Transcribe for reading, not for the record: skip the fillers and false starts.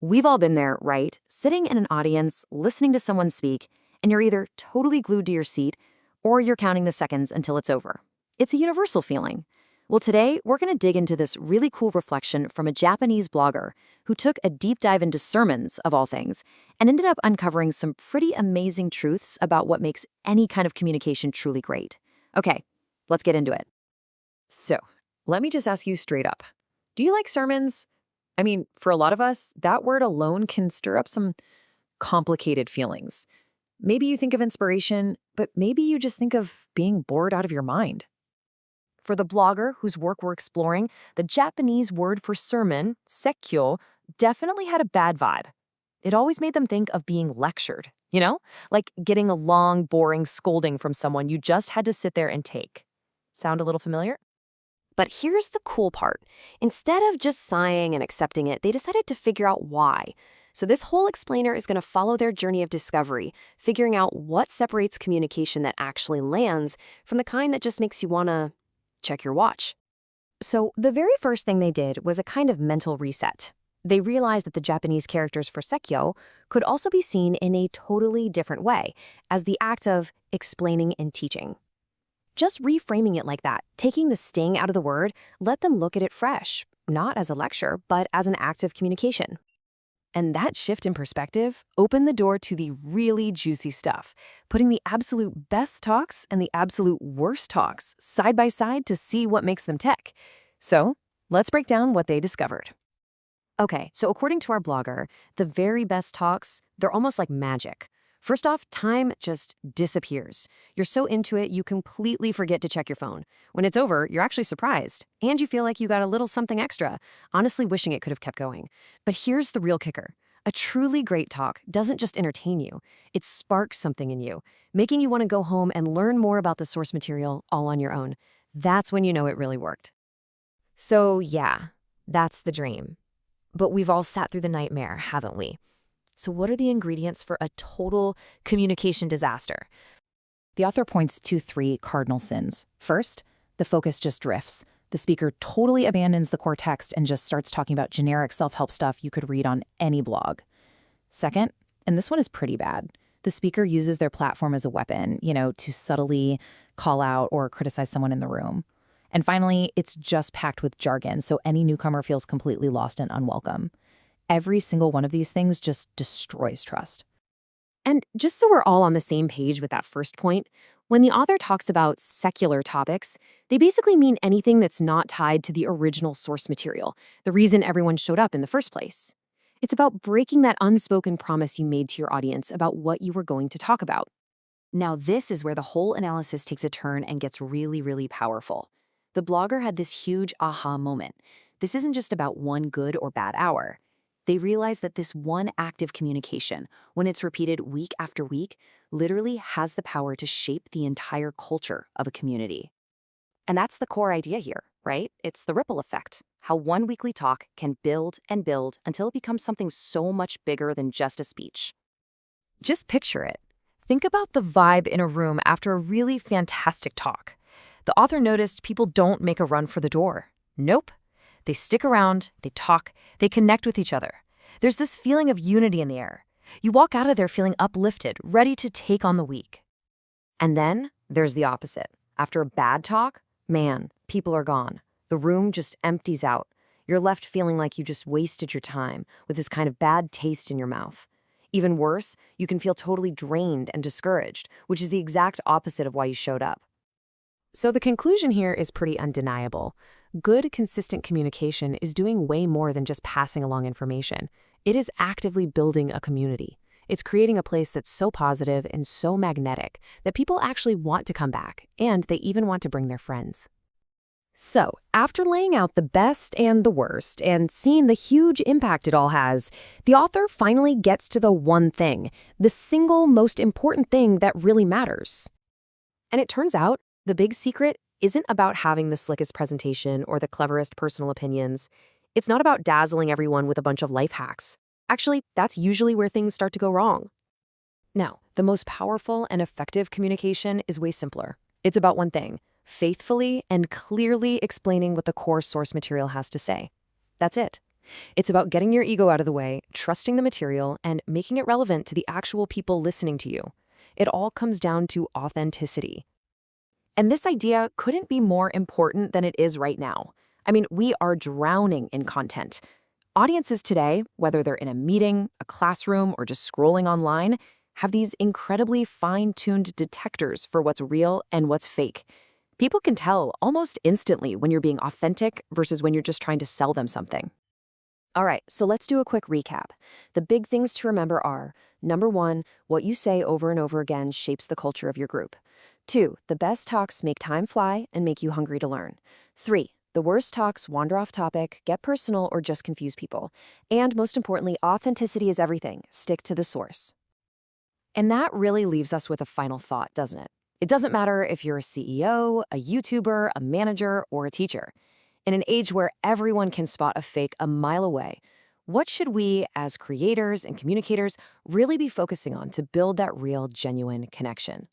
We've all been there, right? Sitting in an audience, listening to someone speak, and you're either totally glued to your seat or you're counting the seconds until it's over. It's a universal feeling. Well, today, we're going to dig into this really cool reflection from a Japanese blogger who took a deep dive into sermons, of all things, and ended up uncovering some pretty amazing truths about what makes any kind of communication truly great. Okay, let's get into it. So, let me just ask you straight up. Do you like sermons? I mean, for a lot of us, that word alone can stir up some complicated feelings. Maybe you think of inspiration, but maybe you just think of being bored out of your mind. For the blogger whose work we're exploring, the Japanese word for sermon, sekkyo, definitely had a bad vibe. It always made them think of being lectured, like getting a long, boring scolding from someone you just had to sit there and take. Sound a little familiar? But here's the cool part. Instead of just sighing and accepting it, they decided to figure out why. So this whole explainer is going to follow their journey of discovery, figuring out what separates communication that actually lands from the kind that just makes you want to check your watch. So the very first thing they did was a kind of mental reset. They realized that the Japanese characters for sekkyo could also be seen in a totally different way, as the act of explaining and teaching. Just reframing it like that, taking the sting out of the word, let them look at it fresh, not as a lecture, but as an act of communication. And that shift in perspective opened the door to the really juicy stuff, putting the absolute best talks and the absolute worst talks side by side to see what makes them tick. So, let's break down what they discovered. Okay, so according to our blogger, the very best talks, they're almost like magic. First off, time just disappears. You're so into it, you completely forget to check your phone. When it's over, you're actually surprised, and you feel like you got a little something extra, honestly wishing it could have kept going. But here's the real kicker. A truly great talk doesn't just entertain you, it sparks something in you, making you want to go home and learn more about the source material all on your own. That's when you know it really worked. So yeah, that's the dream. But we've all sat through the nightmare, haven't we? So what are the ingredients for a total communication disaster? The author points to 3 cardinal sins. First, the focus just drifts. The speaker totally abandons the core text and just starts talking about generic self-help stuff you could read on any blog. Second, and this one is pretty bad, the speaker uses their platform as a weapon, to subtly call out or criticize someone in the room. And finally, it's just packed with jargon, so any newcomer feels completely lost and unwelcome. Every single one of these things just destroys trust. And just so we're all on the same page with that first point, when the author talks about secular topics, they basically mean anything that's not tied to the original source material, the reason everyone showed up in the first place. It's about breaking that unspoken promise you made to your audience about what you were going to talk about. Now, this is where the whole analysis takes a turn and gets really, really powerful. The blogger had this huge aha moment. This isn't just about one good or bad hour. They realize that this one act of communication, when it's repeated week after week, literally has the power to shape the entire culture of a community. And that's the core idea here, right? It's the ripple effect, how one weekly talk can build and build until it becomes something so much bigger than just a speech. Just picture it. Think about the vibe in a room after a really fantastic talk. The author noticed people don't make a run for the door. Nope. They stick around, they talk, they connect with each other. There's this feeling of unity in the air. You walk out of there feeling uplifted, ready to take on the week. And then there's the opposite. After a bad talk, man, people are gone. The room just empties out. You're left feeling like you just wasted your time with this kind of bad taste in your mouth. Even worse, you can feel totally drained and discouraged, which is the exact opposite of why you showed up. So the conclusion here is pretty undeniable. Good, consistent communication is doing way more than just passing along information. It is actively building a community. It's creating a place that's so positive and so magnetic that people actually want to come back, and they even want to bring their friends. So, after laying out the best and the worst and seeing the huge impact it all has, the author finally gets to the one thing, the single most important thing that really matters. And it turns out, the big secret isn't about having the slickest presentation or the cleverest personal opinions. It's not about dazzling everyone with a bunch of life hacks. Actually, that's usually where things start to go wrong. Now, the most powerful and effective communication is way simpler. It's about one thing, faithfully and clearly explaining what the core source material has to say. That's it. It's about getting your ego out of the way, trusting the material, and making it relevant to the actual people listening to you. It all comes down to authenticity. And this idea couldn't be more important than it is right now. I mean, we are drowning in content. Audiences today, whether they're in a meeting, a classroom, or just scrolling online, have these incredibly fine-tuned detectors for what's real and what's fake. People can tell almost instantly when you're being authentic versus when you're just trying to sell them something. All right, so let's do a quick recap. The big things to remember are, number 1, what you say over and over again shapes the culture of your group. 2, the best talks make time fly and make you hungry to learn. 3, the worst talks wander off topic, get personal, or just confuse people. And most importantly, authenticity is everything. Stick to the source. And that really leaves us with a final thought, doesn't it? It doesn't matter if you're a CEO, a YouTuber, a manager, or a teacher. In an age where everyone can spot a fake a mile away, what should we, as creators and communicators, really be focusing on to build that real, genuine connection?